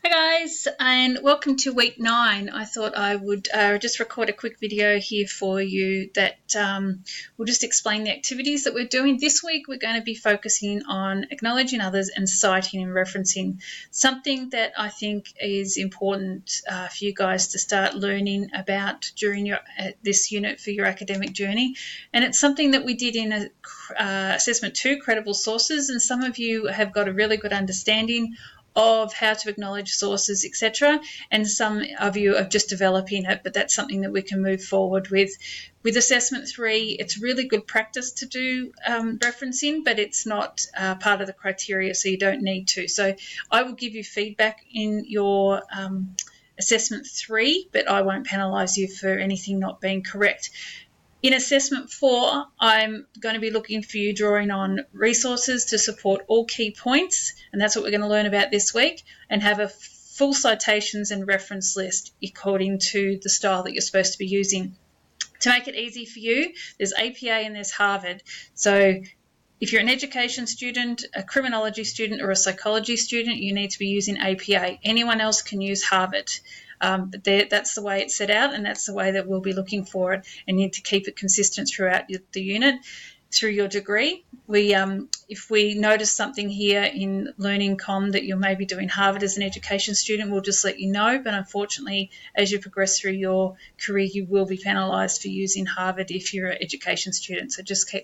Hi guys, and welcome to week 9. I thought I would just record a quick video here for you that will just explain the activities that we're doing. This week we're going to be focusing on acknowledging others and citing and referencing, something that I think is important for you guys to start learning about during your this unit for your academic journey. And it's something that we did in Assessment 2, Credible Sources, and some of you have got a really good understanding of how to acknowledge sources, etc. And some of you are just developing it, but that's something that we can move forward with. With Assessment 3, it's really good practice to do referencing, but it's not part of the criteria, so you don't need to. So I will give you feedback in your Assessment 3, but I won't penalise you for anything not being correct. In Assessment 4, I'm going to be looking for you drawing on resources to support all key points, and that's what we're going to learn about this week, and have a full citations and reference list according to the style that you're supposed to be using. To make it easy for you, there's APA and there's Harvard. So if you're an education student, a criminology student, or a psychology student, you need to be using APA. Anyone else can use Harvard. But that's the way it's set out, and that's the way that we'll be looking for it, and you need to keep it consistent throughout the unit, through your degree. If we notice something here in Learning Com that you're maybe doing Harvard as an education student, we'll just let you know, but unfortunately, as you progress through your career, you will be penalised for using Harvard if you're an education student, so just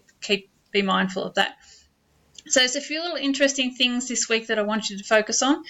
be mindful of that. So there's a few little interesting things this week that I want you to focus on.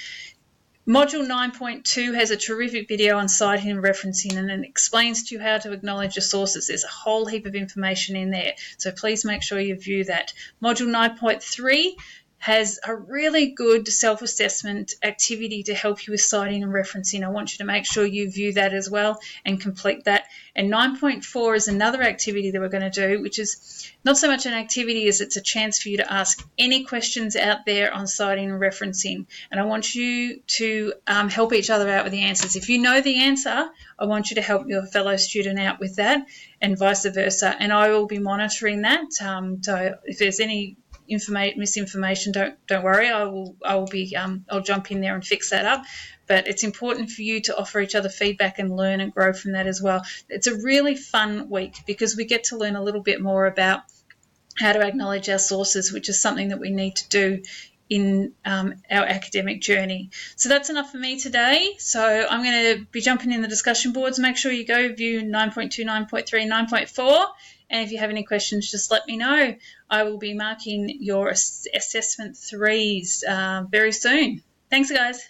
Module 9.2 has a terrific video on citing and referencing, and it explains to you how to acknowledge your sources. There's a whole heap of information in there, so please make sure you view that. Module 9.3 has a really good self-assessment activity to help you with citing and referencing. I want you to make sure you view that as well and complete that. And 9.4 is another activity that we're going to do, which is not so much an activity as it's a chance for you to ask any questions out there on citing and referencing. And I want you to help each other out with the answers. If you know the answer, I want you to help your fellow student out with that, and vice versa. And I will be monitoring that. So if there's any misinformation, don't worry. I'll jump in there and fix that up. But it's important for you to offer each other feedback and learn and grow from that as well. It's a really fun week because we get to learn a little bit more about how to acknowledge our sources, which is something that we need to do in our academic journey. So that's enough for me today. So I'm going to be jumping in the discussion boards. Make sure you go view 9.2, 9.3, 9.4. And if you have any questions, just let me know. I will be marking your Assessment 3s very soon. Thanks, guys.